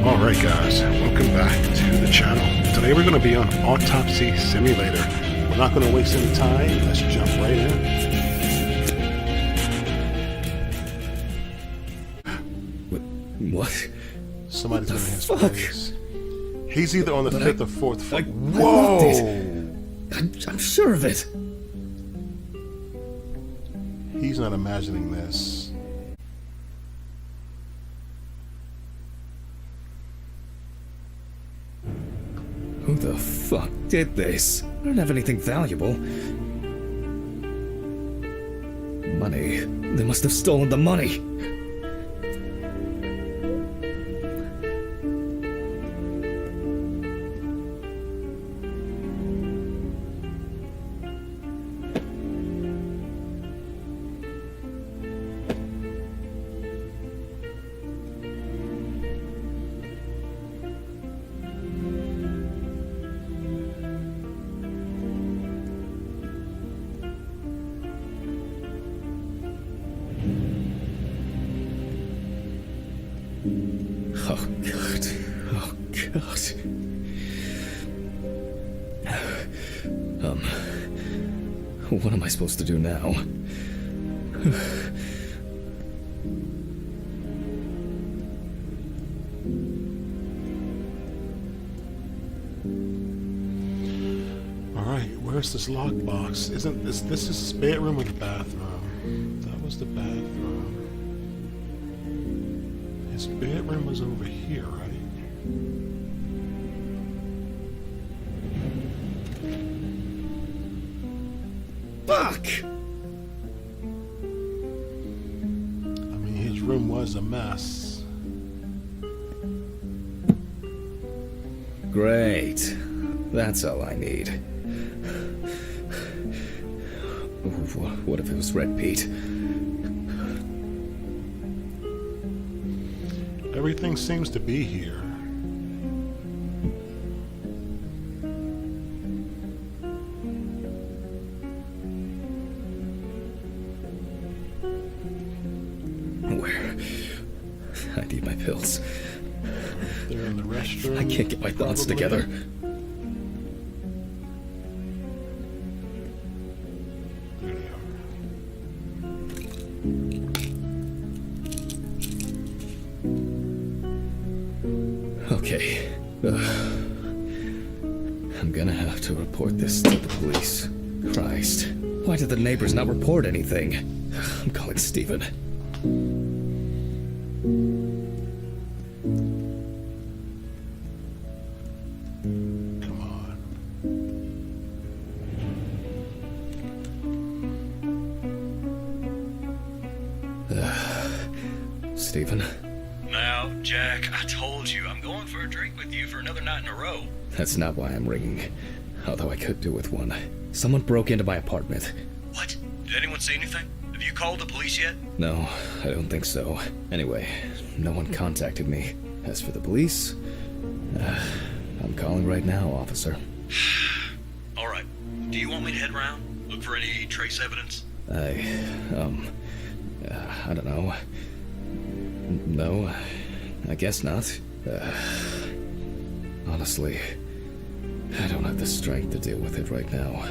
Alright guys, welcome back to the channel. Today we're going to be on Autopsy Simulator. We're not going to waste any time, let's jump right in. What? Somebody's What in the his fuck? face. He's either on the fifth or fourth floor. Whoa! I'm sure of it. He's not imagining this. Who the fuck did this? I don't have anything valuable. Money. They must have stolen the money. Oh God. Oh God. What am I supposed to do now? Alright, where's this lockbox? Isn't this is his bedroom or the bathroom? That was the bathroom. His bedroom was over here, right? Fuck! I mean, his room was a mess. Great. That's all I need. What if it was Red Pete? Everything seems to be here. Where? I need my pills. They're in the restroom. I can't get my thoughts probably. together. There they are. Okay. I'm gonna have to report this to the police. Christ. Why did the neighbors not report anything? I'm calling Steven. Come on. Steven? Now, Jack, I told you, I'm going for a drink with you for another night in a row. That's not why I'm ringing. Although I could do with one. Someone broke into my apartment. What? Did anyone see anything? Have you called the police yet? No, I don't think so. Anyway, no one contacted me. As for the police, I'm calling right now, officer. All right. Do you want me to head around? Look for any trace evidence? I don't know. No, I guess not. Honestly, I don't have the strength to deal with it right now.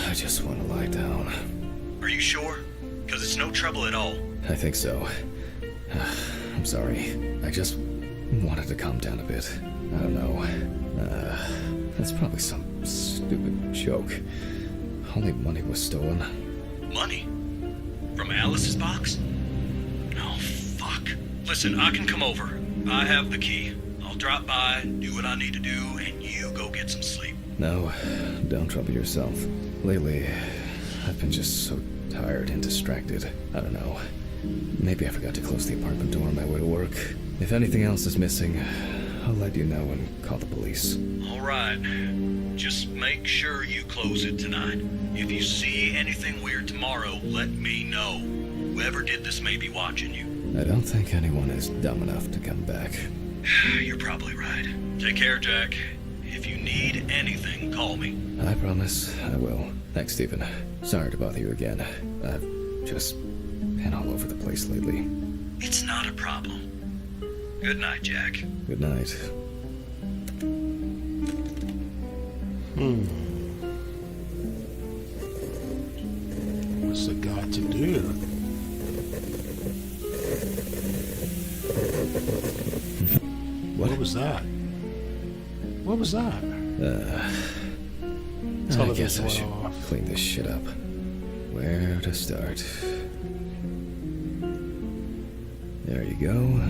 I just want to lie down. Are you sure? Because it's no trouble at all. I think so. I'm sorry. I just wanted to calm down a bit. I don't know. That's probably some stupid joke. Only money was stolen. Money? From Alice's box? Oh, fuck. Listen, I can come over. I have the key. I'll drop by, do what I need to do, and you go get some sleep. No, don't trouble yourself. Lately, I've been just so tired and distracted. I don't know. Maybe I forgot to close the apartment door on my way to work. If anything else is missing, I'll let you know and call the police. All right. Just make sure you close it tonight. If you see anything weird tomorrow, let me know. Whoever did this may be watching you. I don't think anyone is dumb enough to come back. You're probably right. Take care, Jack. If you need anything, call me. I promise I will. Thanks, Stephen. Sorry to bother you again. I've just been all over the place lately. It's not a problem. Good night, Jack. Good night. What's it got to do? What was that? What was that? I guess I Television should went off. clean this shit up. Where to start? There you go.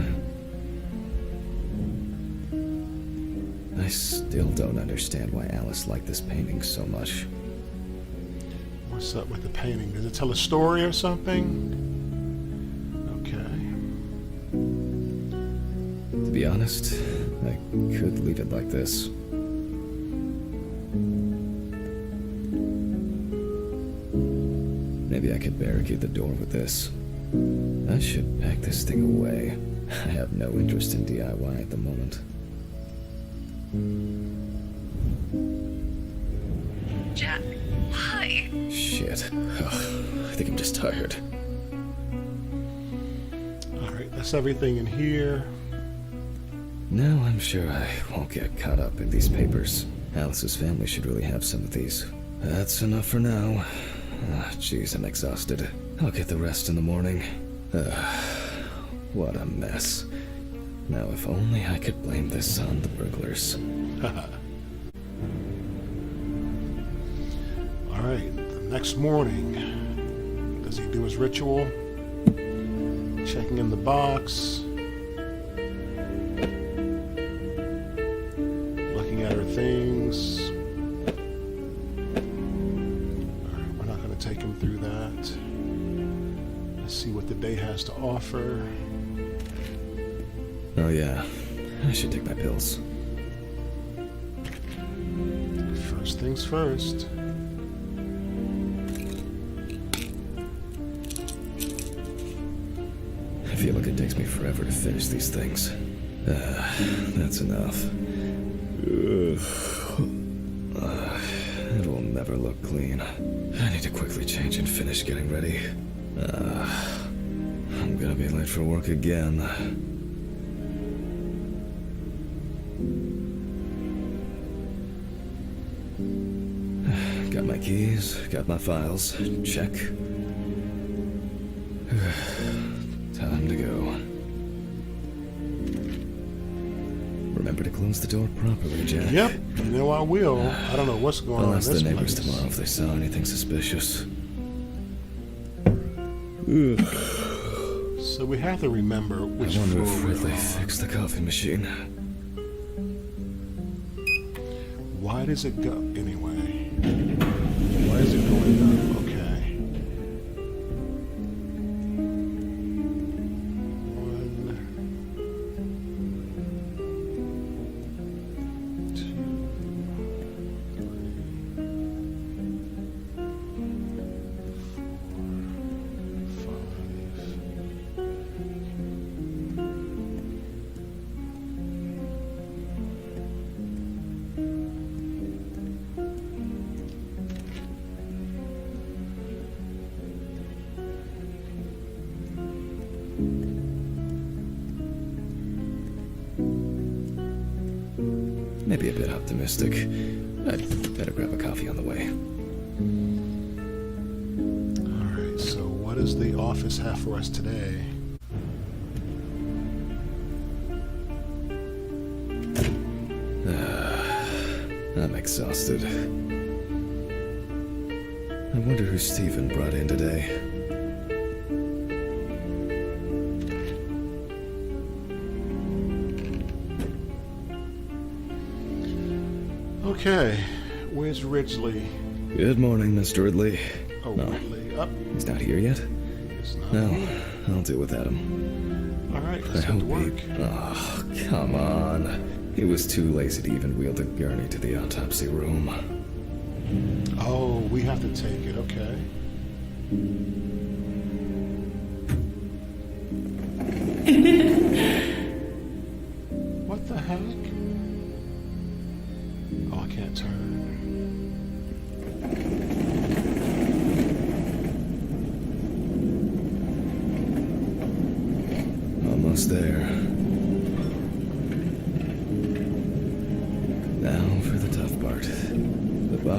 I still don't understand why Alice liked this painting so much. What's up with the painting? Does it tell a story or something? Okay. To be honest, I could leave it like this. Maybe I could barricade the door with this. I should pack this thing away. I have no interest in DIY at the moment. Jack, why? Shit. Ugh, I think I'm just tired. Alright, that's everything in here. Now I'm sure I won't get caught up in these papers. Alice's family should really have some of these. That's enough for now. Jeez, I'm exhausted. I'll get the rest in the morning. What a mess. Now if only I could blame this on the burglars. Alright, the next morning. Does he do his ritual? Checking in the box. Looking at her things. Alright, we're not going to take him through that. Let's see what the day has to offer. Oh yeah, I should take my pills. First things first. I feel like it takes me forever to finish these things. That's enough. It will never look clean. I need to quickly change and finish getting ready. I'm gonna be late for work again. Got my keys, got my files. Check. Time to go. Remember to close the door properly, Jack. Yep, you know I will. I don't know what's going on I'll in ask this the neighbors place. tomorrow if they saw anything suspicious. So we have to remember which I wonder floor if we're Ridley on. fixed the coffee machine. Why does it go anyway? Why is it going up? Okay. 1, 2, 3, 4, 5. Maybe a bit optimistic. I'd better grab a coffee on the way. Alright, so what does the office have for us today? I'm exhausted. I wonder who Stephen brought in today. Okay, where's Ridgely? Good morning, Mr. Ridley. Oh, No. Ridley. Up. He's not here yet? It's not. No, I'll deal with Adam. Alright, I let's get to hope work. Oh, come on. He was too lazy to even wheel the gurney to the autopsy room. Oh, we have to take it, okay. What the heck? Oh, I can't turn. Almost there.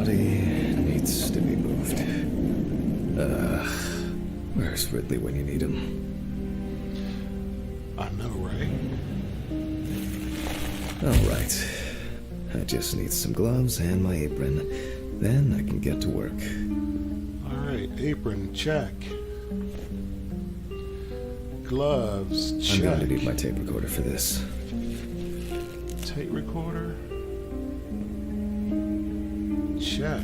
body needs to be moved. Where's Ridley when you need him? I know, right? Alright. I just need some gloves and my apron. Then I can get to work. Alright, apron, check. Gloves, check. I'm going to need my tape recorder for this. Tape recorder? Check.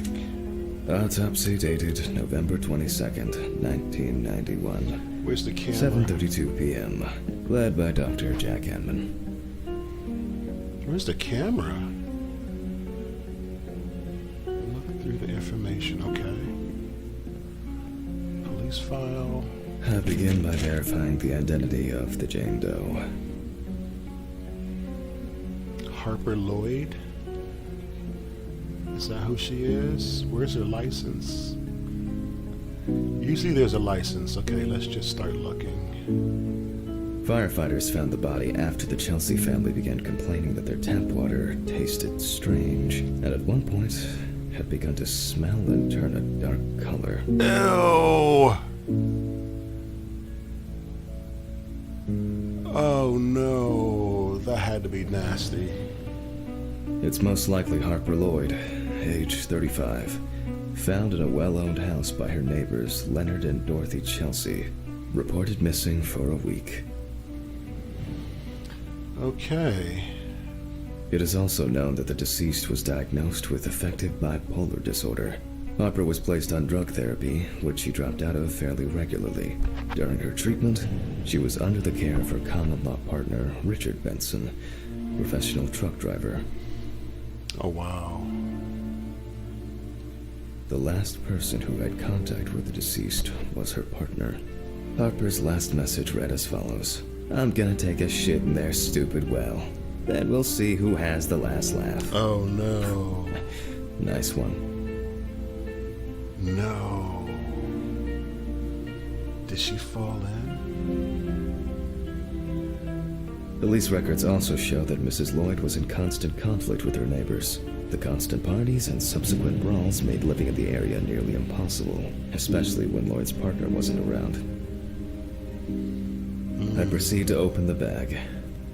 Autopsy dated November 22nd, 1991. Where's the camera? 7:32 p.m. Led by Dr. Jack Hanman. Where's the camera? Look through the information, okay. Police file. I begin by verifying the identity of the Jane Doe. Harper Lloyd? Is that who she is? Where's her license? Usually there's a license. Okay, let's just start looking. Firefighters found the body after the Chelsea family began complaining that their tap water tasted strange, and at one point had begun to smell and turn a dark color. Ew! Oh no, that had to be nasty. It's most likely Harper Lloyd, age 35, found in a well-owned house by her neighbors Leonard and Dorothy Chelsea, reported missing for a week. Okay. It is also known that the deceased was diagnosed with affective bipolar disorder. Harper was placed on drug therapy, which she dropped out of fairly regularly. During her treatment, she was under the care of her common-law partner, Richard Benson, professional truck driver. Oh wow. The last person who had contact with the deceased was her partner. Harper's last message read as follows: "I'm gonna take a shit in their stupid well. Then we'll see who has the last laugh." Oh no. Nice one. No. Did she fall in? Police records also show that Mrs. Lloyd was in constant conflict with her neighbors. The constant parties and subsequent brawls made living in the area nearly impossible, especially when Lloyd's partner wasn't around. I proceed to open the bag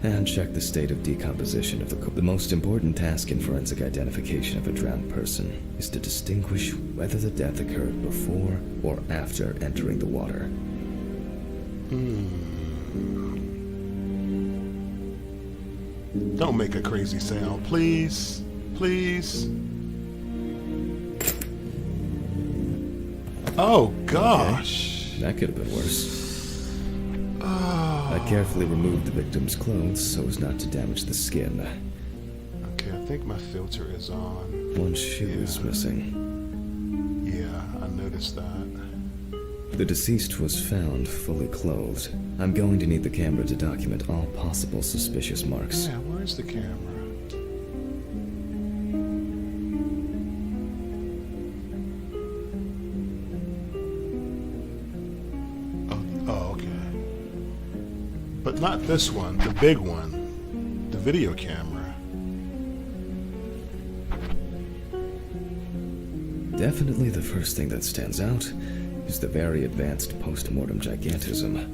and check the state of decomposition of the most important task in forensic identification of a drowned person is to distinguish whether the death occurred before or after entering the water. Don't make a crazy sound, please. Please. Oh gosh. That could have been worse. I carefully removed the victim's clothes so as not to damage the skin. Okay, I think my filter is on. One shoe is missing. Yeah, I noticed that. The deceased was found fully clothed. I'm going to need the camera to document all possible suspicious marks. Yeah, where's the camera? Oh, okay. But not this one, the big one. The video camera. Definitely the first thing that stands out is the very advanced post-mortem gigantism.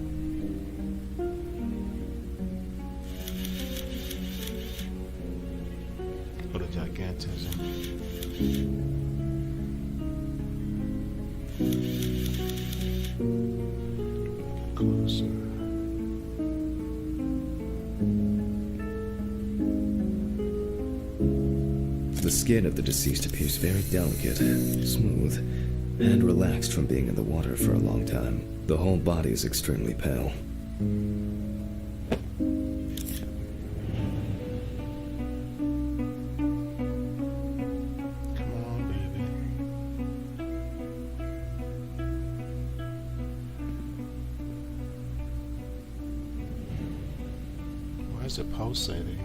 What a gigantism. Get closer. The skin of the deceased appears very delicate, smooth, and relaxed from being in the water for a long time. The whole body is extremely pale. Come on, baby. Why is it pulsating?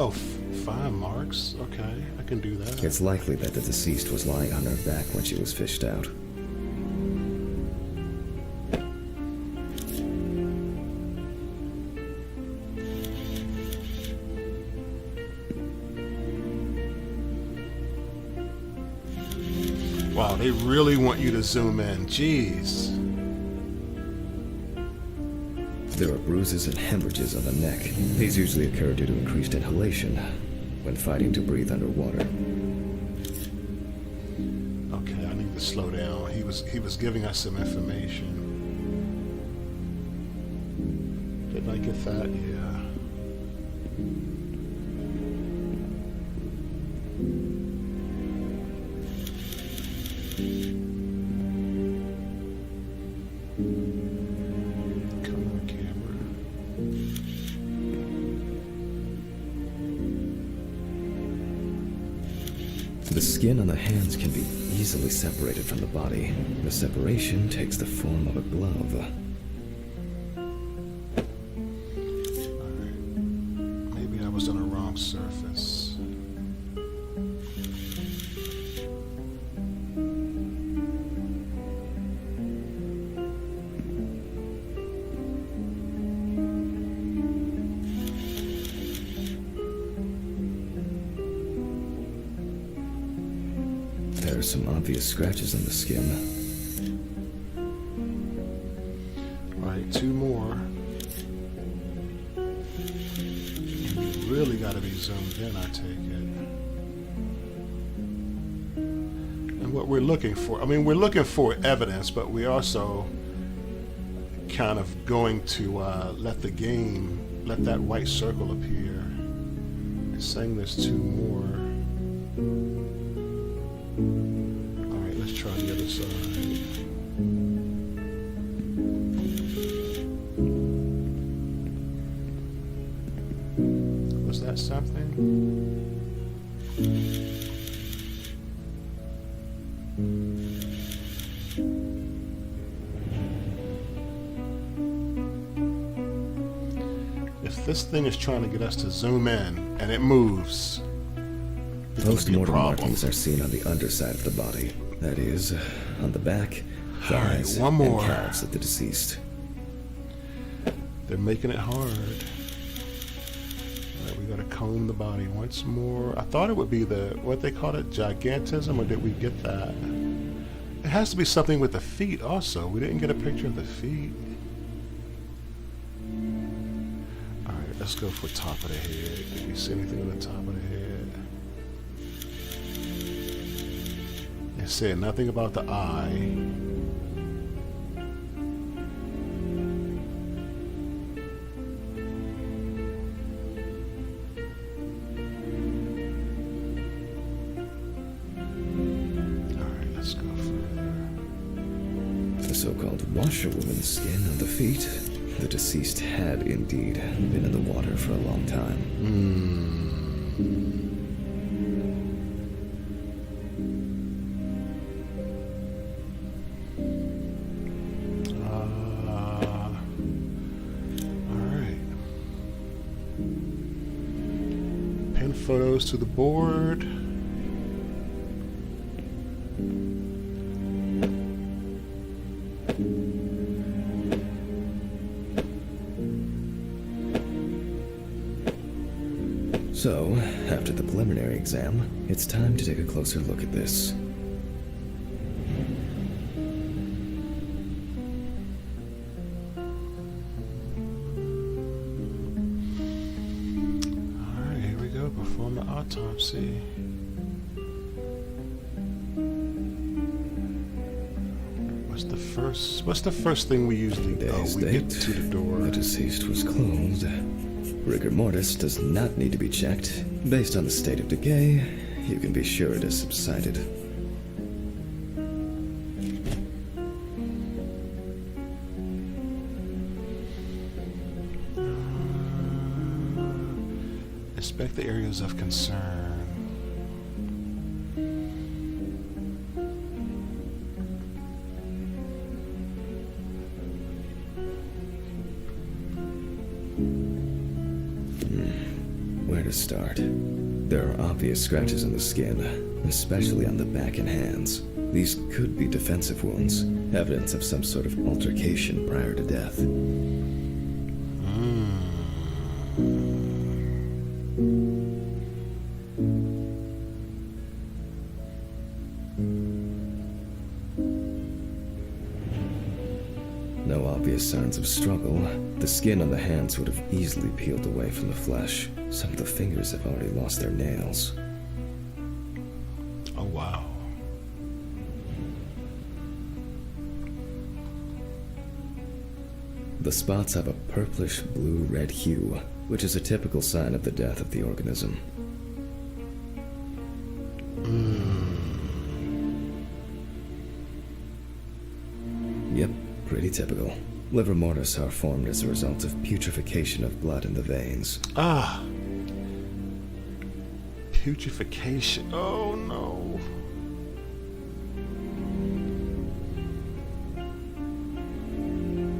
Oh, 5 marks? Okay, I can do that. It's likely that the deceased was lying on her back when she was fished out. Wow, they really want you to zoom in. Jeez. There are bruises and hemorrhages on the neck. These usually occur due to increased inhalation when fighting to breathe underwater. Okay, I need to slow down. He was giving us some information. Didn't I get that? Yeah. The skin on the hands can be easily separated from the body. The separation takes the form of a glove. Alright. Maybe I was on the wrong surface. There are some obvious scratches on the skin. Right, 2 more. And you really got to be zoomed in, I take it. And what we're looking for, I mean, we're looking for evidence, but we also kind of going to let the game, let that white circle appear. It's saying there's 2 more. Alright, let's try the other side. Was that something? If this thing is trying to get us to zoom in and it moves, it's gonna be a Post-mortem problem. markings are seen on the underside of the body. That is, on the back, Alright, thighs, one more. and calves of the deceased. They're making it hard. Alright, we gotta comb the body once more. I thought it would be the, what they call it, gigantism, or did we get that? It has to be something with the feet also. We didn't get a picture of the feet. Alright, let's go for top of the head. Did we see anything on the top of the head? It said nothing about the eye. Alright, let's go further. The so-called washerwoman's skin on the feet. The deceased had indeed been in the water for a long time. Alright. Pin photos to the board. So, after the preliminary exam, it's time to take a closer look at this. Alright, here we go. Perform the autopsy. What's the first thing we usually do? Today's We get date, to the door. the deceased was clothed. Rigor mortis does not need to be checked. Based on the state of decay, you can be sure it has subsided. Inspect the areas of concern. Where to start? obvious scratches on the skin, especially on the back and hands. These could be defensive wounds, evidence of some sort of altercation prior to death. No obvious signs of struggle. The skin on the hands would have easily peeled away from the flesh. Some of the fingers have already lost their nails. Oh, wow. The spots have a purplish blue-red hue, which is a typical sign of the death of the organism. Yep, pretty typical. Liver mortis are formed as a result of putrefaction of blood in the veins. Ah. Putrefaction. Oh, no.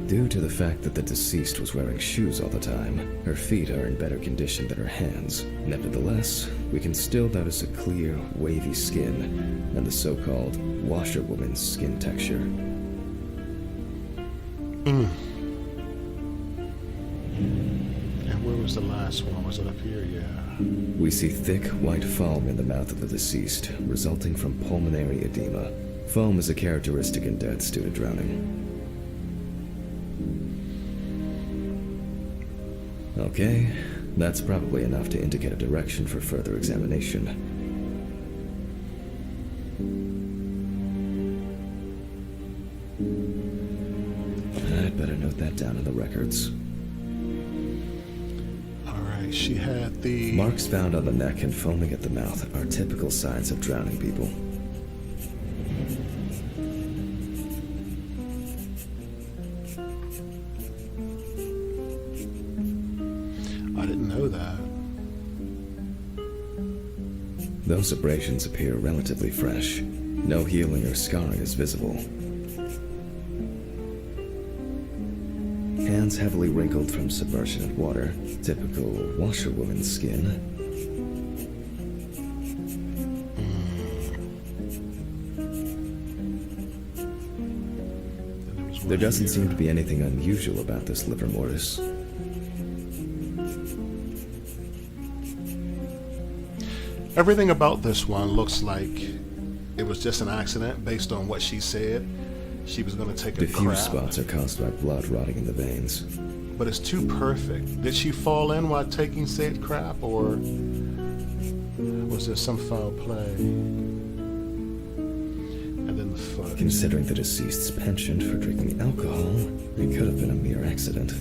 Due to the fact that the deceased was wearing shoes all the time, her feet are in better condition than her hands. Nevertheless, we can still notice a clear, wavy skin and the so-called washerwoman's skin texture. And where was the last one? Was it up here? Yeah. We see thick, white foam in the mouth of the deceased, resulting from pulmonary edema. Foam is a characteristic in deaths due to drowning. Okay, that's probably enough to indicate a direction for further examination. I'd better note that down in the records. Alright, she had the... Marks found on the neck and foaming at the mouth are typical signs of drowning people. I didn't know that. Those abrasions appear relatively fresh. No healing or scarring is visible. Hands heavily wrinkled from submersion in water. Typical washerwoman's skin. There doesn't seem to be anything unusual about this liver mortis. Everything about this one looks like it was just an accident based on what she said. She was going to take a Diffuse crap. spots are caused by blood rotting in the veins. But it's too perfect. Did she fall in while taking said crap, or was there some foul play? And then the foot. Considering the deceased's penchant for drinking alcohol, it could have been a mere accident.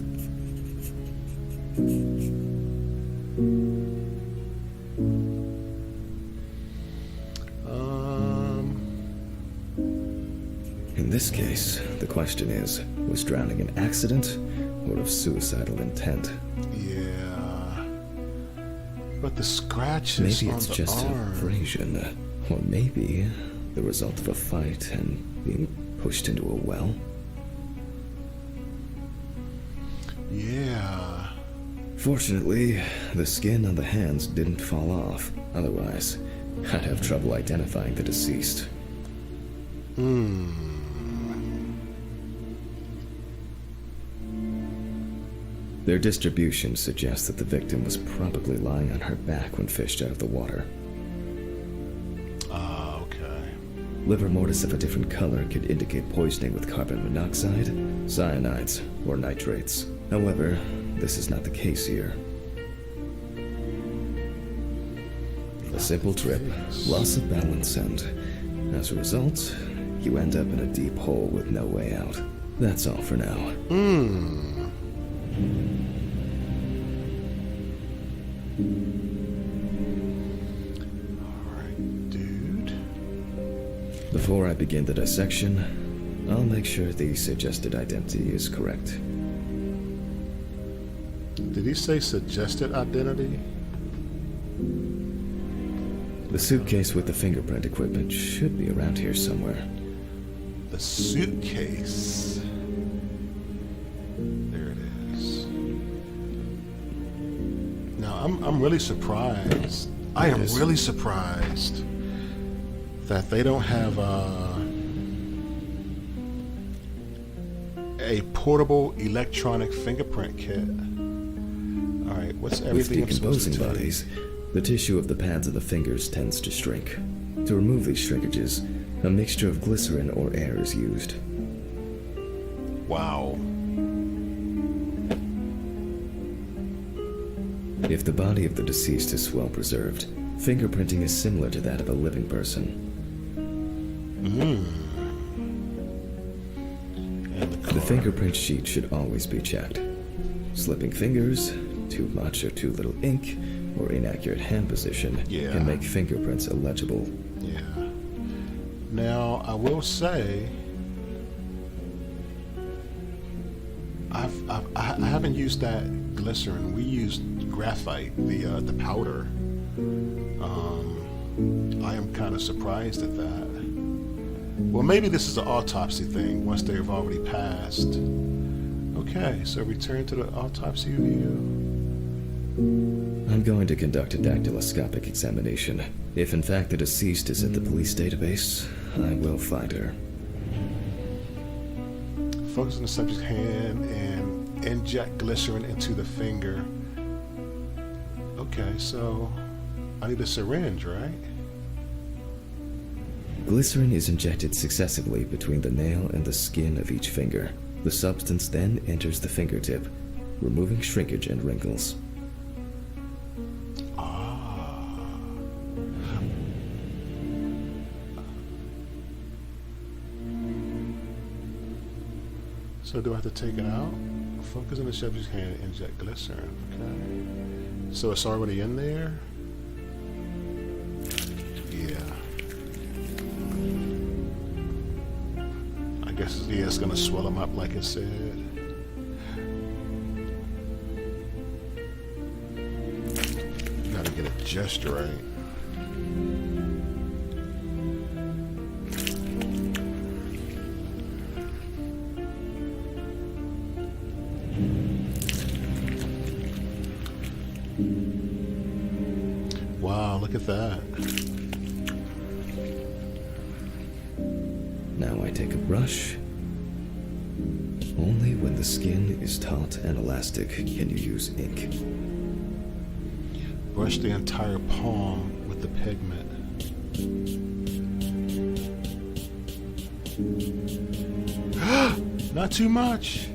In this case, the question is, was drowning an accident or of suicidal intent? Yeah. But the scratches Maybe on it's the just arm. abrasion, or maybe the result of a fight and being pushed into a well. Yeah. Fortunately, the skin on the hands didn't fall off. Otherwise, I'd have trouble identifying the deceased. Their distribution suggests that the victim was probably lying on her back when fished out of the water. Ah, okay. Liver mortis of a different color could indicate poisoning with carbon monoxide, cyanides, or nitrates. However, this is not the case here. A simple trip, loss of balance, and as a result, you end up in a deep hole with no way out. That's all for now. Alright, dude. Before I begin the dissection, I'll make sure the suggested identity is correct. Did he say suggested identity? The suitcase with the fingerprint equipment should be around here somewhere. The suitcase. There it is. Now, I'm really surprised I am Yes. really surprised that they don't have a portable electronic fingerprint kit. All right, what's With everything I'm supposed to decomposing take? bodies, the tissue of the pads of the fingers tends to shrink. To remove these shrinkages, a mixture of glycerin or air is used. Wow. If the body of the deceased is well preserved, fingerprinting is similar to that of a living person. And The fingerprint sheet should always be checked. Slipping fingers, too much or too little ink, or inaccurate hand position Yeah. can make fingerprints illegible. Yeah. Now, I will say, I haven't used that glycerin. We used graphite, the powder. I am kind of surprised at that. Well, maybe this is an autopsy thing once they've already passed. Okay, so return to the autopsy view. I'm going to conduct a dactyloscopic examination. If in fact the deceased is in the police database, I will find her. Focus on the subject's hand and inject glycerin into the finger. Okay, so I need a syringe, right? Glycerin is injected successively between the nail and the skin of each finger. The substance then enters the fingertip, removing shrinkage and wrinkles. So do I have to take it out? Focus on the subject's hand and inject glycerin. Okay. So it's already in there? Yeah. I guess it's gonna swell them up like it said. Gotta get it just right. Wow, look at that. Now I take a brush. Only when the skin is taut and elastic can you use ink. Brush the entire palm with the pigment. Not too much.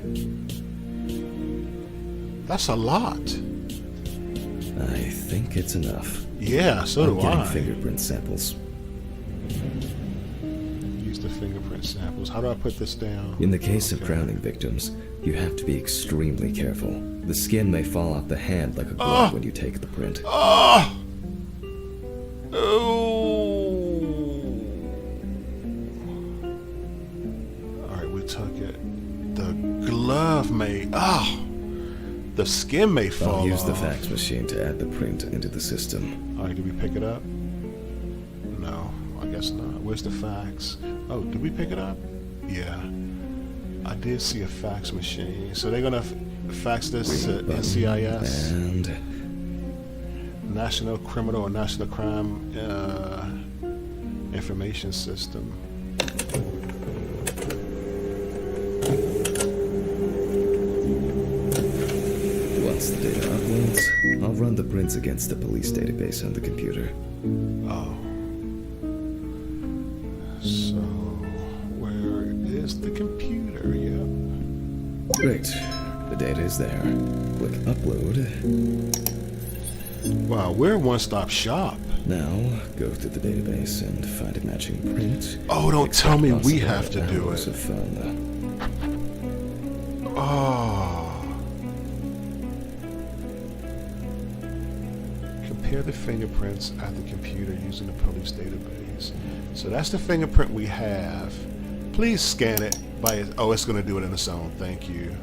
That's a lot. I think it's enough. Yeah, so I'm do getting I. fingerprint samples. Use the fingerprint samples. How do I put this down? In the case of Okay. drowning victims, you have to be extremely careful. The skin may fall off the hand like a glove when you take the print. Oh! Oh! Alright, we took it. The glove may... Oh! The skin may fall I'll use the off. fax machine to add the print into the system. Alright, did we pick it up? No, I guess not. Where's the fax? Oh, did we pick it up? Yeah. I did see a fax machine. So they're gonna fax this to NCIS, And National Criminal or National Crime Information System. once the data uploads, I'll run the prints against the police database on the computer. Oh. So, where is the computer? Yep. Great. The data is there. Click upload. Wow, we're a one-stop shop. Now, go through the database and find a matching print. Oh, don't tell me we Possible have to do hours it. of fun. Oh. Compare the fingerprints at the computer using the police database. So that's the fingerprint we have. Please scan it by... Oh, it's going to do it in its own. Thank you.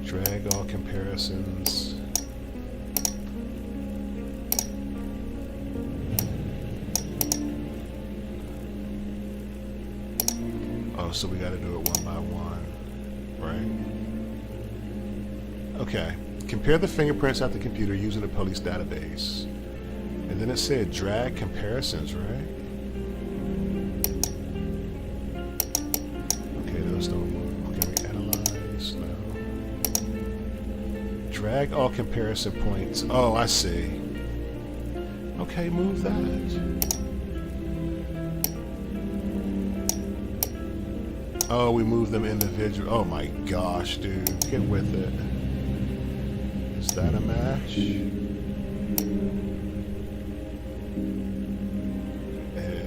Drag all comparisons. Oh, so we got to do it one by one, right? Okay. Compare the fingerprints at the computer using the police database. And And then it said drag comparisons, right? Okay, those don't work. Okay, we analyze now. Drag all comparison points. Oh, I see. Okay, move that. Oh, we move them individually. Oh my gosh, dude. Get with it. Is that a match?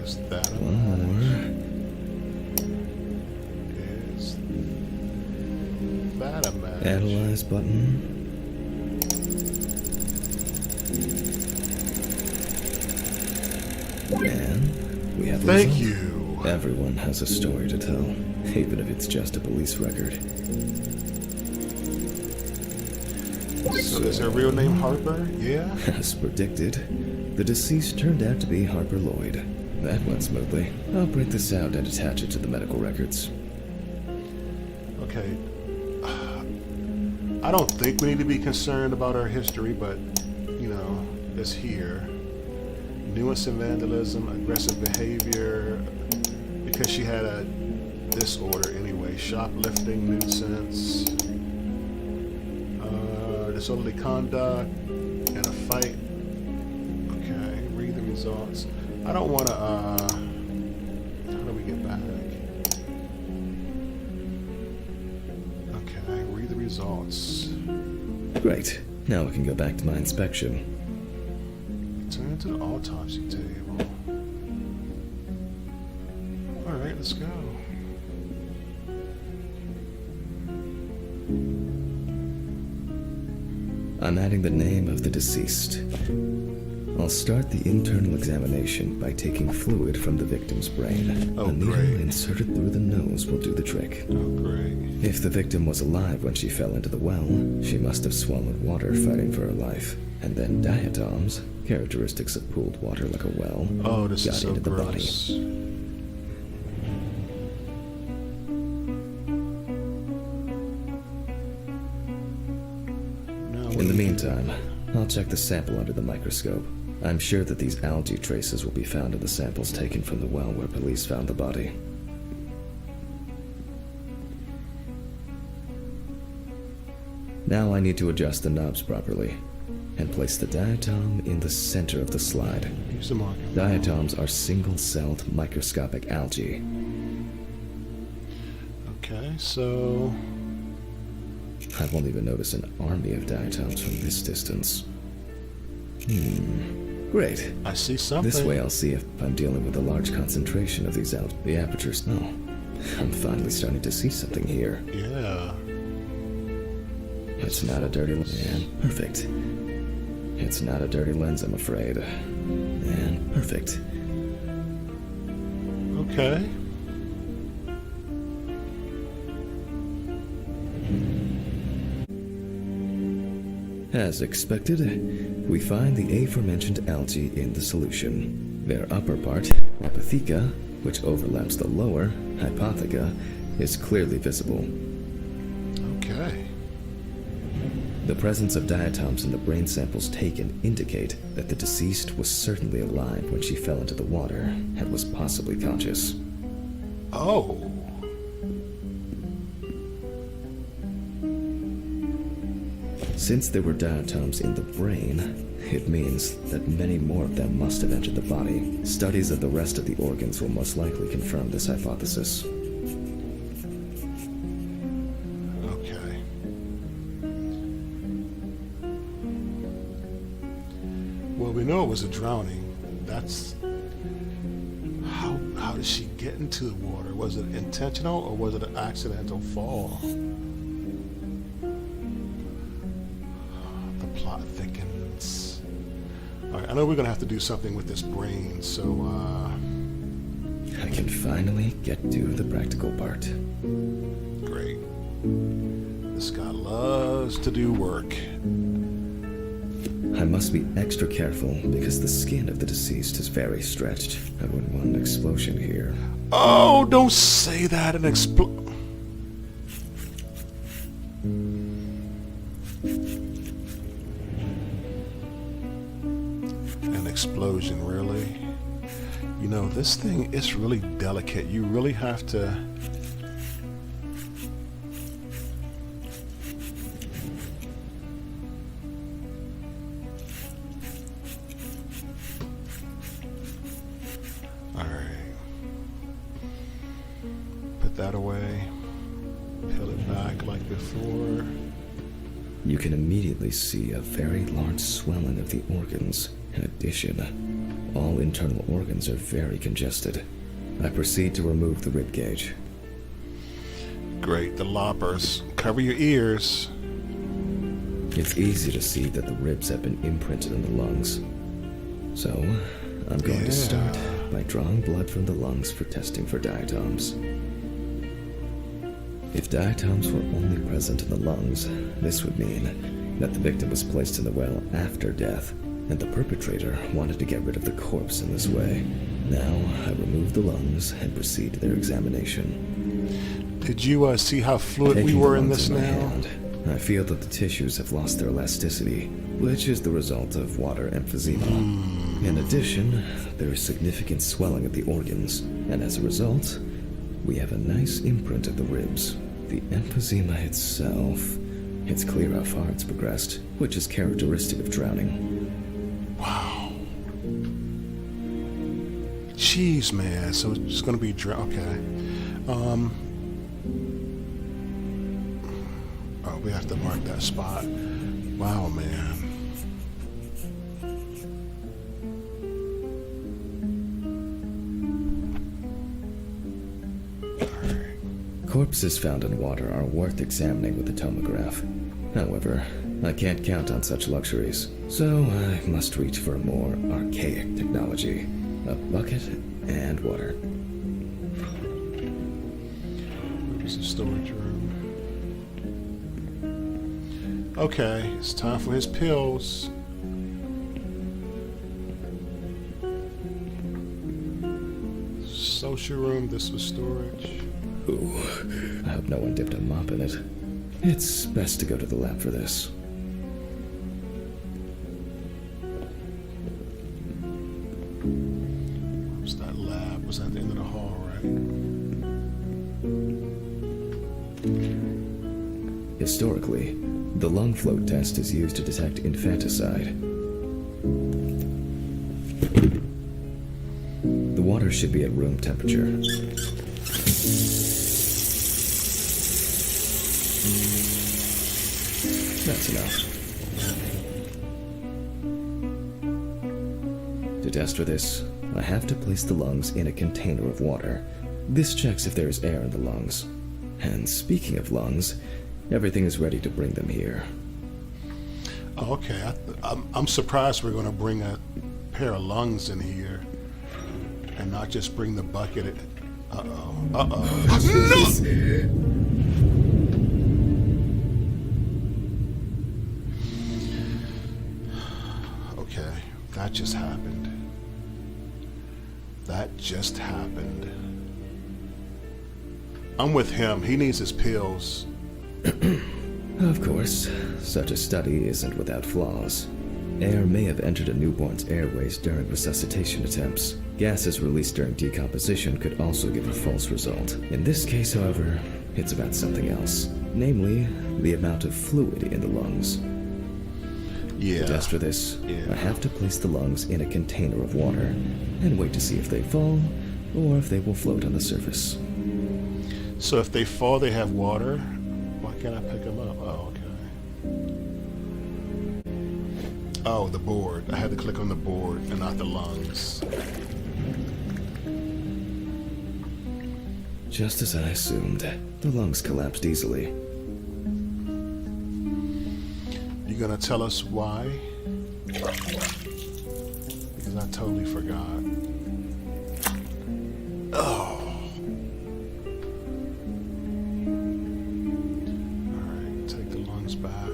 Is that a match? Is that a match? Analyze button. And we have a Thank result. you. Everyone has a story to tell, even if it's just a police record. So is her real name Harper? Yeah? As predicted, the deceased turned out to be Harper Lloyd. That went smoothly. I'll print this out and attach it to the medical records. Okay. I don't think we need to be concerned about her history, but, you know, it's here. Nuisance and vandalism, aggressive behavior, because she had a disorder anyway. Shoplifting, nuisance, disorderly conduct, and a fight. Okay, read the results. I don't want to, how do we get back? Okay, read the results. Great. Now I can go back to my inspection. Turn to the autopsy table. Alright, let's go. I'm adding the name of the deceased. I'll start the internal examination by taking fluid from the victim's brain. Oh, A needle great. inserted through the nose will do the trick. Oh, great. If the victim was alive when she fell into the well, she must have swallowed water fighting for her life. And then diatoms, characteristics of pooled water like a well, Oh, this got is so into the body. gross. In the meantime, I'll check the sample under the microscope. I'm sure that these algae traces will be found in the samples taken from the well where police found the body. Now I need to adjust the knobs properly and place the diatom in the center of the slide. Use the marker. Diatoms are single-celled microscopic algae. Okay, so I won't even notice an army of diatoms from this distance. Great. I see something. This way I'll see if I'm dealing with a large concentration of these algae. The aperture's... Oh, I'm finally starting to see something here. Yeah. It's not a dirty lens. And perfect. It's not a dirty lens, I'm afraid. And perfect. Okay. As expected, we find the aforementioned algae in the solution. Their upper part, Hypotheca, which overlaps the lower, Hypotheca, is clearly visible. Okay. The presence of diatoms in the brain samples taken indicate that the deceased was certainly alive when she fell into the water and was possibly conscious. Oh. Since there were diatoms in the brain, it means that many more of them must have entered the body. Studies of the rest of the organs will most likely confirm this hypothesis. Okay. Well, we know it was a drowning. That's how did she get into the water? Was it intentional or was it an accidental fall? The plot thickens. All right, I know we're gonna have to do something with this brain, so I can finally get to the practical part. great. This guy loves to do work. I must be extra careful because the skin of the deceased is very stretched. I wouldn't want an explosion here. Oh, don't say that and explode. An explosion, really. You know, this thing is really delicate. You really have to... Alright. Put that away. Peel it back like before. You can immediately see a very large swelling of the organs. In addition, all internal organs are very congested. I proceed to remove the rib cage. Great, the loppers. Cover your ears. It's easy to see that the ribs have been imprinted in the lungs. So, I'm going to start by drawing blood from the lungs for testing for diatoms. If diatoms were only present in the lungs, this would mean that the victim was placed in the well after death, and the perpetrator wanted to get rid of the corpse in this way. Now, I remove the lungs and proceed to their examination. Did you see how fluid we Taking were the in lungs this my now? hand, I feel that the tissues have lost their elasticity, which is the result of water emphysema. In addition, there is significant swelling of the organs, and as a result, we have a nice imprint of the ribs. The emphysema itself, it's clear how far it's progressed, which is characteristic of drowning. Wow. Jeez, man. So it's just gonna be okay. Oh, we have to mark that spot. Wow, man. Corpses found in water are worth examining with a tomograph. However, I can't count on such luxuries, so I must reach for a more archaic technology. A bucket and water. Where's the storage room? Okay, it's time for his pills. Social room, this was storage. Ooh, I hope no one dipped a mop in it. It's best to go to the lab for this. Where's that lab? Was at the end of the hall, right? Historically, the lung float test is used to detect infanticide. The water should be at room temperature. That's enough. To test for this, I have to place the lungs in a container of water. This checks if there is air in the lungs. And speaking of lungs, everything is ready to bring them here. Okay, I'm surprised we're going to bring a pair of lungs in here and not just bring the bucket. Uh-oh. No! Okay, that just happened. That just happened. I'm with him. He needs his pills. Of course, such a study isn't without flaws. Air may have entered a newborn's airways during resuscitation attempts. Gases released during decomposition could also give a false result. In this case, however, it's about something else. Namely, the amount of fluid in the lungs. Yeah. To test for this, I have to place the lungs in a container of water and wait to see if they fall or if they will float on the surface. So if they fall, they have water. Why can't I pick them up? Oh, okay. Oh, the board. I had to click on the board and not the lungs. Just as I assumed, the lungs collapsed easily. You gonna tell us why? Because I totally forgot. Oh. Alright, take the lungs back.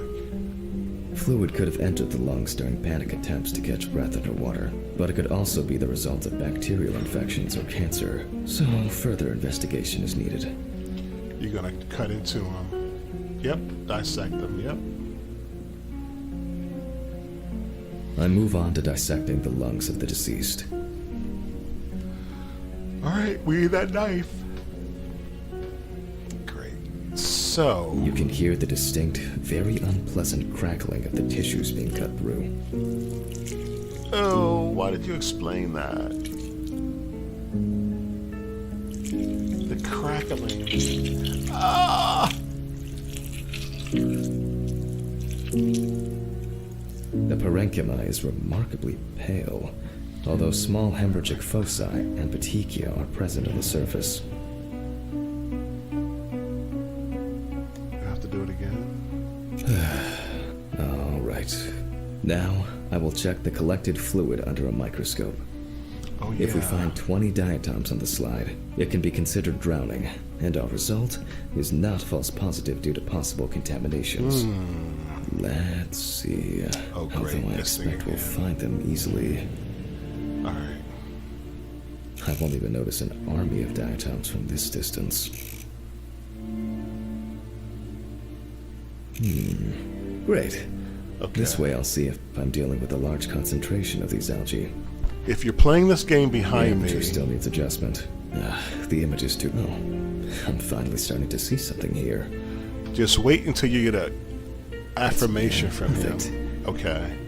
Fluid could have entered the lungs during panic attempts to catch breath underwater, but it could also be the result of bacterial infections or cancer, so further investigation is needed. You're gonna cut into them. Yep, dissect them, yep. I move on to dissecting the lungs of the deceased. Alright, we need that knife. Great. So... You can hear the distinct, very unpleasant crackling of the tissues being cut through. Oh, why did you explain that? The crackling. Ah! The parenchyma is remarkably pale, although small hemorrhagic foci and petechia are present on the surface. You have to do it again. All right. Now, I will check the collected fluid under a microscope. Oh, yeah. If we find 20 diatoms on the slide, it can be considered drowning, and our result is not false positive due to possible contaminations. Let's see. Oh, great. Although I This thing expect we'll again. find them easily. Alright. I won't even notice an army of diatoms from this distance. Great. Okay. This way I'll see if I'm dealing with a large concentration of these algae. If you're playing this game The behind me... aperture still needs adjustment. The image is too... Oh, I'm finally starting to see something here. Just wait until you get a affirmation from perfect. him. Okay.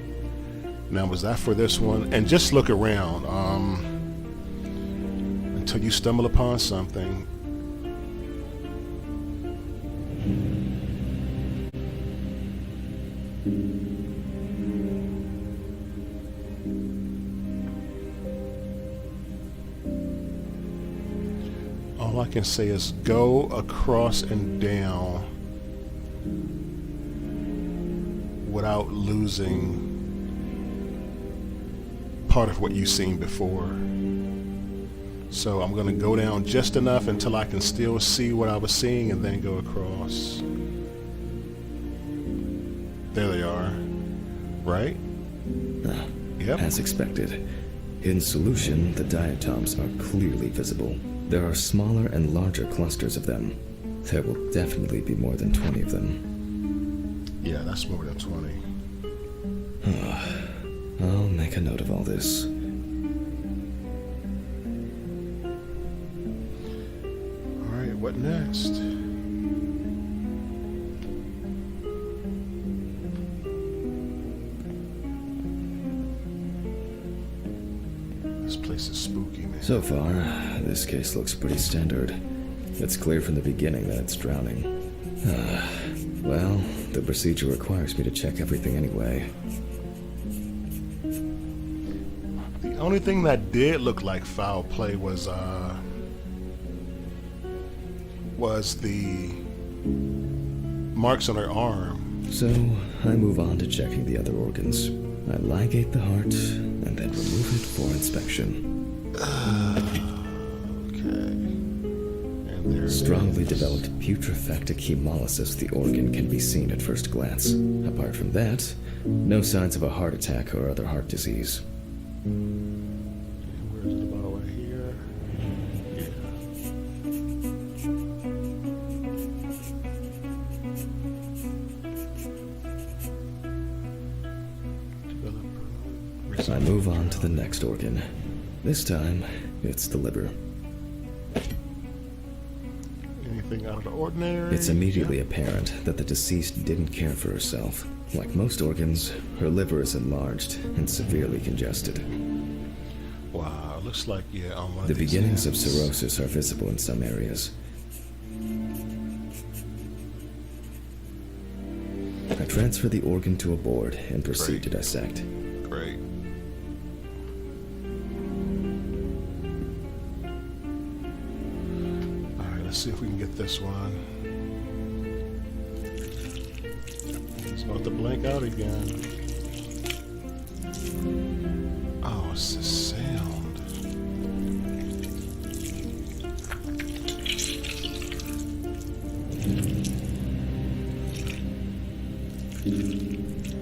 Now, was that for this one? And just look around until you stumble upon something. All I can say is go across and down without losing part of what you've seen before. So I'm going to go down just enough until I can still see what I was seeing and then go across. There they are. Right? Yep. As expected. In solution, the diatoms are clearly visible. There are smaller and larger clusters of them. There will definitely be more than 20 of them. Yeah, that's more than 20. I'll make a note of all this. Alright, what next? This place is spooky, man. So far, this case looks pretty standard. It's clear from the beginning that it's drowning. Well, the procedure requires me to check everything anyway. The only thing that did look like foul play was the marks on her arm. So, I move on to checking the other organs. I ligate the heart, and then remove it for inspection. Okay. And there it Strongly is. developed putrefactic hemolysis of the organ can be seen at first glance. Apart from that, no signs of a heart attack or other heart disease. Where is it about right here? Yeah. I move on to the next organ. This time, it's the liver. Anything out of the ordinary? It's immediately apparent that the deceased didn't care for herself. Like most organs, her liver is enlarged and severely congested. Wow, looks like, yeah, on one The of these beginnings of ends. cirrhosis are visible in some areas. I transfer the organ to a board and proceed to dissect. Great. Alright, let's see if we can get this one. It's about to blank out again. Oh, it's the sound.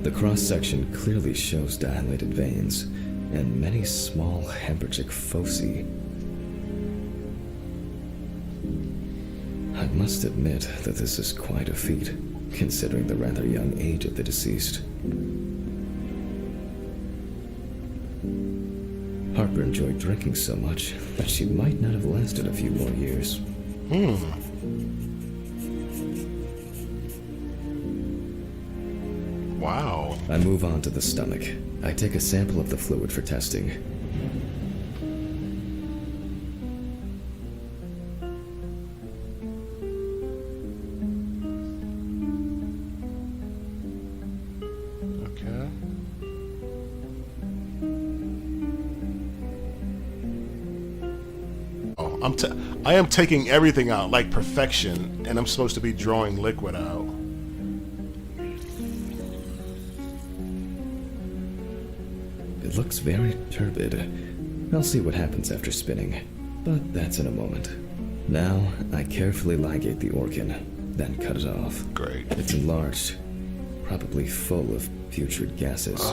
The cross-section clearly shows dilated veins and many small hemorrhagic foci. I must admit that this is quite a feat, considering the rather young age of the deceased. Harper enjoyed drinking so much that she might not have lasted a few more years. Wow. I move on to the stomach. I take a sample of the fluid for testing. Okay. Oh, I am taking everything out like perfection, and I'm supposed to be drawing liquid out. It looks very turbid. I'll see what happens after spinning, but that's in a moment. Now, I carefully ligate the organ, then cut it off. Great. It's enlarged, probably full of putrid gases.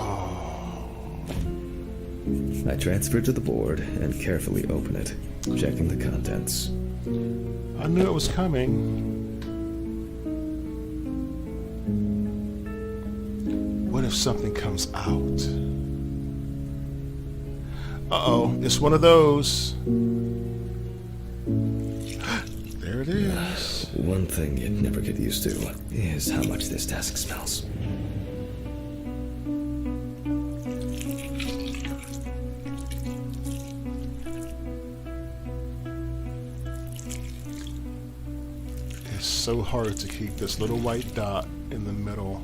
I transfer it to the board and carefully open it, checking the contents. I knew it was coming. What if something comes out? Uh-oh, it's one of those. There it is. One thing you'd never get used to is how much this desk smells. It's so hard to keep this little white dot in the middle.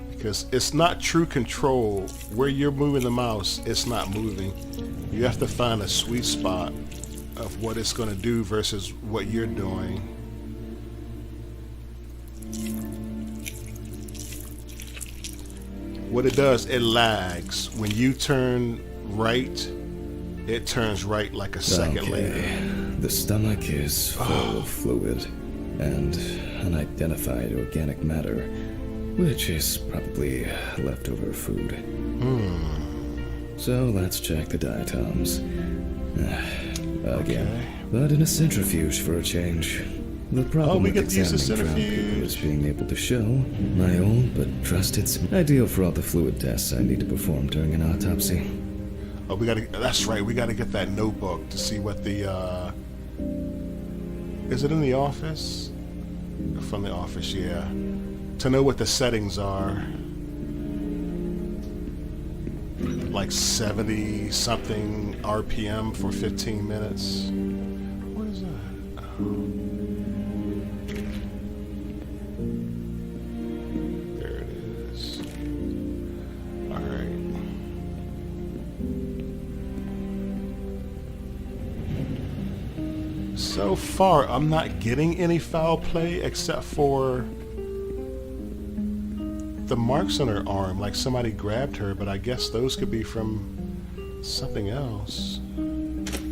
Because it's not true control. Where you're moving the mouse, it's not moving. You have to find a sweet spot of what it's going to do versus what you're doing. What it does, it lags. When you turn right, it turns right like a second later. The stomach is full of fluid and unidentified organic matter, which is probably leftover food. So let's check the diatoms. Again, but in a centrifuge for a change. The problem we with get to use the examining drowned people centrifuge. is being able to show my old but trusted, ideal for all the fluid tests I need to perform during an autopsy. Oh, that's right, we gotta get that notebook to see what the, is it in the office? From the office, yeah. To know what the settings are. Like 70 something RPM for 15 minutes. What is that? Oh. There it is. Alright. So far, I'm not getting any foul play except for the marks on her arm, like somebody grabbed her, but I guess those could be from something else.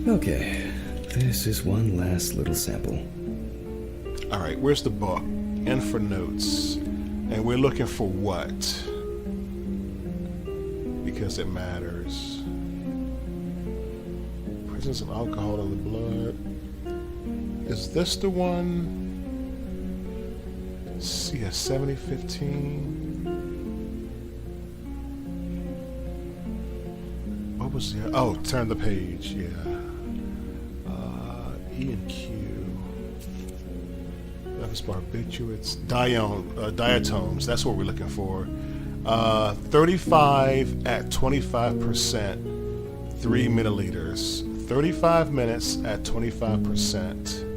Okay, this is one last little sample. Alright, where's the book? And for notes. And we're looking for what? Because it matters. Presence of alcohol in the blood. Is this the one? See, a 7015. What was the? Oh, turn the page. Yeah. E and Q. That was barbiturates. Diatoms. That's what we're looking for. 35 at 25%. 3 milliliters. 35 minutes at 25%.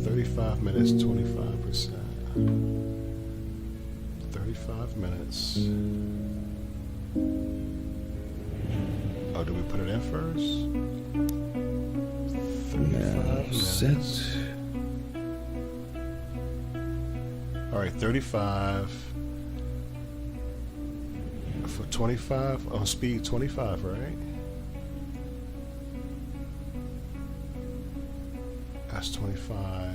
35 minutes, 25%. 35 minutes. Oh, do we put it in first? 35 minutes. Set. Alright, 35. For 25? On speed 25, right? That's 25.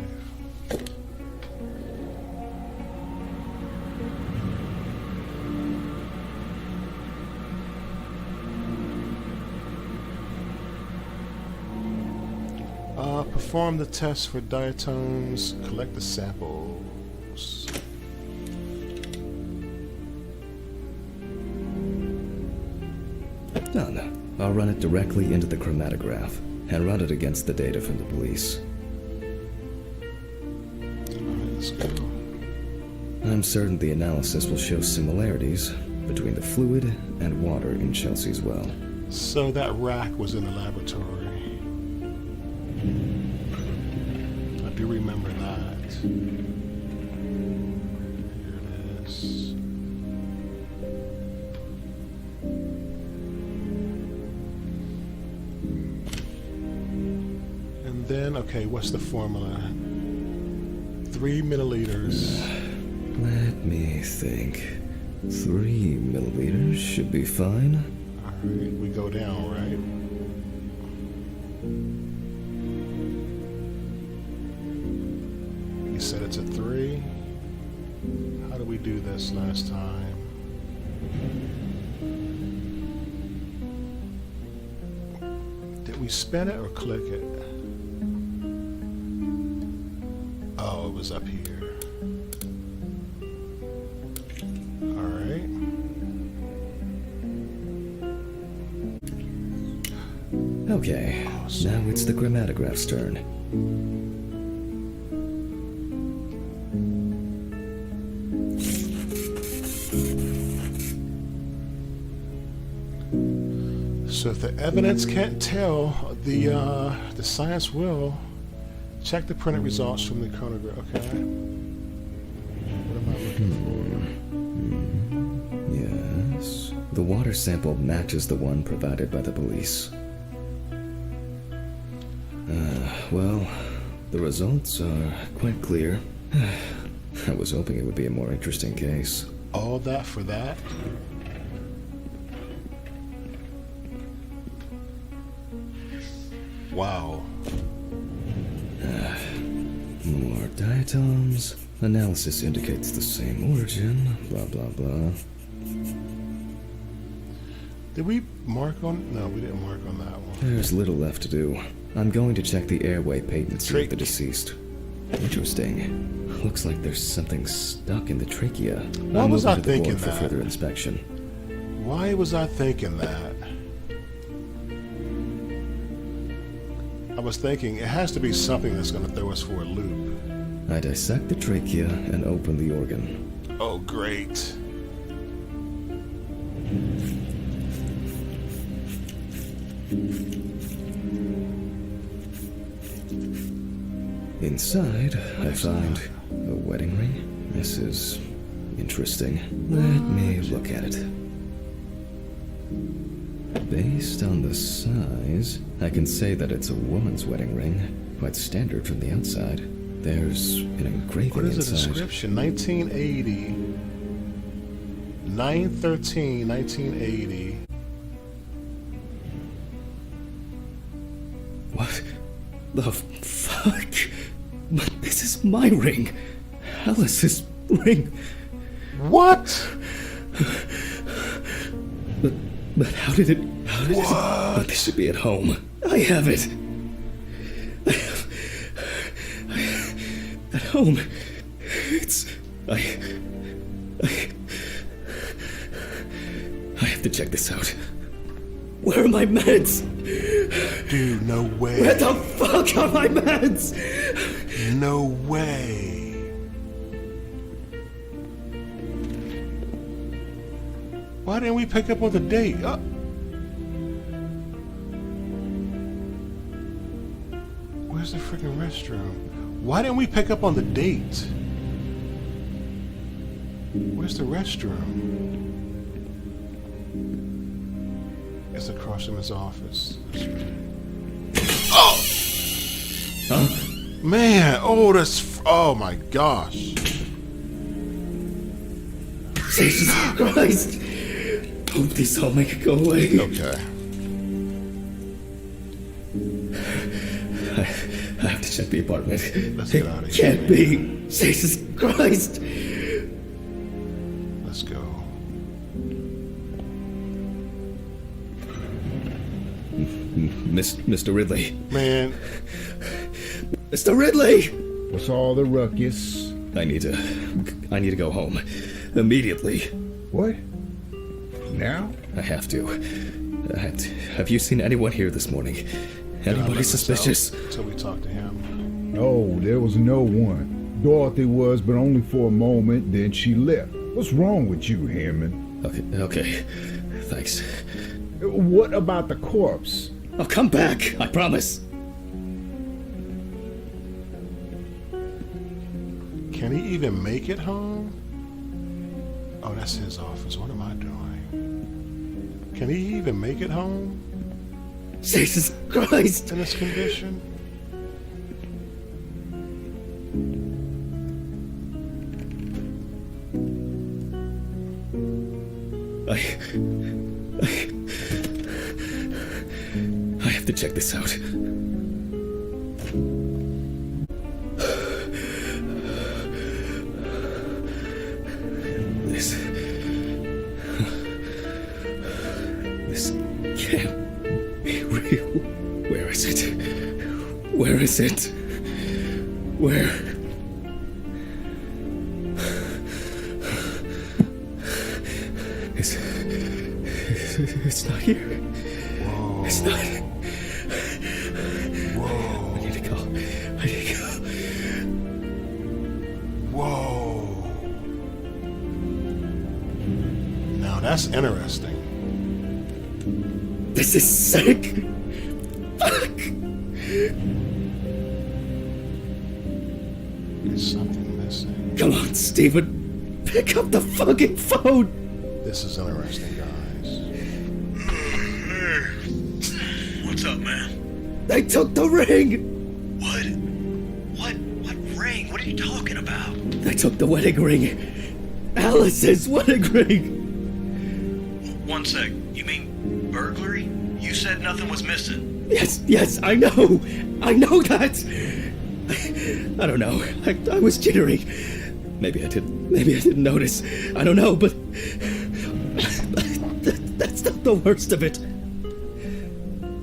Perform the test for diatoms. Collect the samples. Done. I'll run it directly into the chromatograph and run it against the data from the police. Alright, let's go. I'm certain the analysis will show similarities between the fluid and water in Chelsea's well. So that rack was in the laboratory. I do remember that. Here it is. And then, okay, what's the formula? 3 milliliters. Let me think. 3 milliliters should be fine. Alright, we go down, right? You said it's a 3. How did we do this last time? Did we spin it or click it? Oh, it was up here. Alright. Okay, now it's the chromatograph's turn. So if the evidence can't tell, the science will. Check the printed results from the chronograph. Okay. What am I looking for? Yes. The water sample matches the one provided by the police. Well, the results are quite clear. I was hoping it would be a more interesting case. All that for that? Wow. More diatoms. Analysis indicates the same origin. Blah, blah, blah. Did we mark on? No, we didn't mark on that one. There's little left to do. I'm going to check the airway patency of the deceased. Interesting. Looks like there's something stuck in the trachea. Why was I thinking for that? further inspection. Why was I thinking that? I was thinking it has to be something that's going to throw us for a loop. I dissect the trachea and open the organ. Oh, great. Inside, I find a wedding ring. This is interesting. Let me look at it. Based on the size, I can say that it's a woman's wedding ring. Quite standard from the outside. There's an engraving What is the inside. description? 1980. 9/13, 1980. What the fuck? But this is my ring. Alice's ring. What? But how did it? But this should be at home. I have it. At home. It's. I have to check this out. Where are my meds? Dude, no way. Where the fuck are my meds? No way. Why didn't we pick up on the date? Where's the freaking restroom? Why didn't we pick up on the date? Where's the restroom? It's across from his office. Oh! Huh? Man, oh, oh my gosh. Jesus Christ! Hope this all make it go away. Okay. I have to check the apartment. Let's get out of It here. can't be. Jesus Christ! Let's go. Mr. Ridley, Man, Mr. Ridley! What's all the ruckus? I need to go home. Immediately. What? Now? I have to. Have you seen anyone here this morning? Anybody suspicious? Until we talk to him. No, there was no one. Dorothy was, but only for a moment, then she left. What's wrong with you, Hammond? Okay. Thanks. What about the corpse? I'll come back, I promise. Can he even make it home? Oh, that's his office. What am I doing? Can he even make it home Jesus Christ! in this condition? I have to check this out. This can't be real. Where is it? Where is it? Where? It's not here. Whoa. It's not. Whoa. I need to go. Whoa. Now that's interesting. This is sick. Fuck. There's something missing. Come on, Stephen. Pick up the fucking phone. This is interesting, guys. What's up, man? They took the ring. What? What ring? What are you talking about? They took the wedding ring. Alice's wedding ring. One sec. You mean burglary? You said nothing was missing. Yes, I know. I know that. I don't know. I was jittery. Maybe I didn't notice. I don't know, but that's not the worst of it.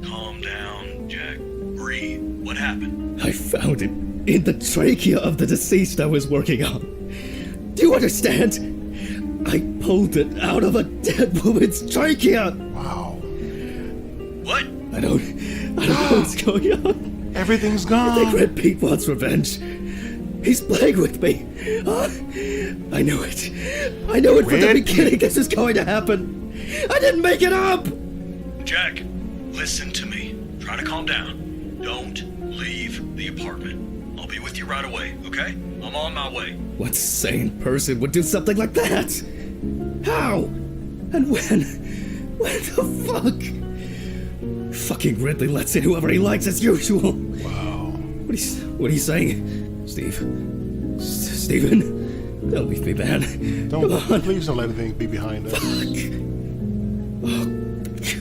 Calm down, Jack. Breathe. What happened? I found it in the trachea of the deceased I was working on. Do you understand? I pulled it out of a dead woman's trachea. Wow. What? I don't know what's going on. Everything's I gone. think Red Pete wants revenge. He's playing with me. I knew it. I knew it from the Red beginning. This is going to happen. I didn't make it up. Jack, listen to me. Try to calm down. Don't leave the apartment. I'll be with you right away, okay? I'm on my way. What sane person would do something like that? How? And when? When the fuck? Fucking Ridley lets in whoever he likes as usual. Wow. What are you saying? Stephen? Don't leave me, man. Don't, Come on. please don't let anything be behind us. Fuck. Oh,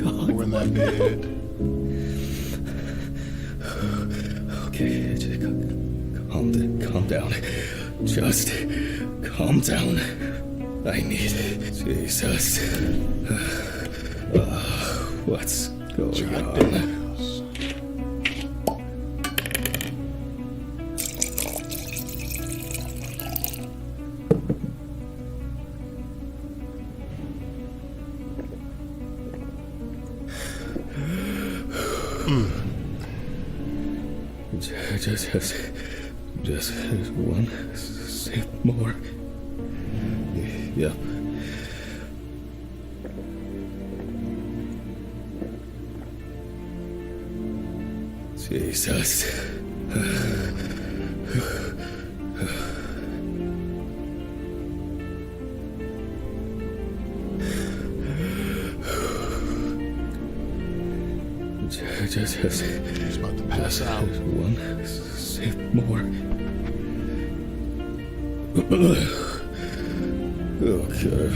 God. We're in that bed. Okay, just calm down. Just calm down. I need it. Jesus. What's going on? Just one sip more. Yep. Jesus. He's about to pass out. One sip more. Okay.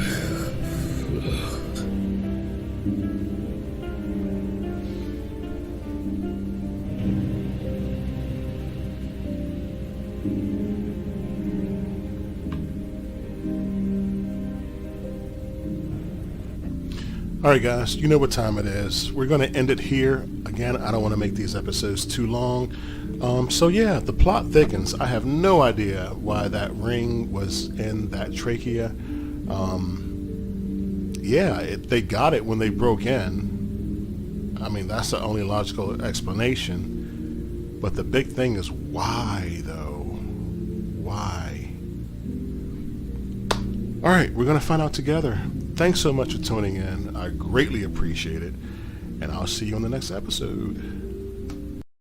All right, guys, you know what time it is. We're going to end it here. Again, I don't want to make these episodes too long. So yeah, the plot thickens. I have no idea why that ring was in that trachea. They got it when they broke in. I mean, that's the only logical explanation. But the big thing is why, though? Why? All right, we're going to find out together. Thanks so much for tuning in. I greatly appreciate it. And I'll see you on the next episode.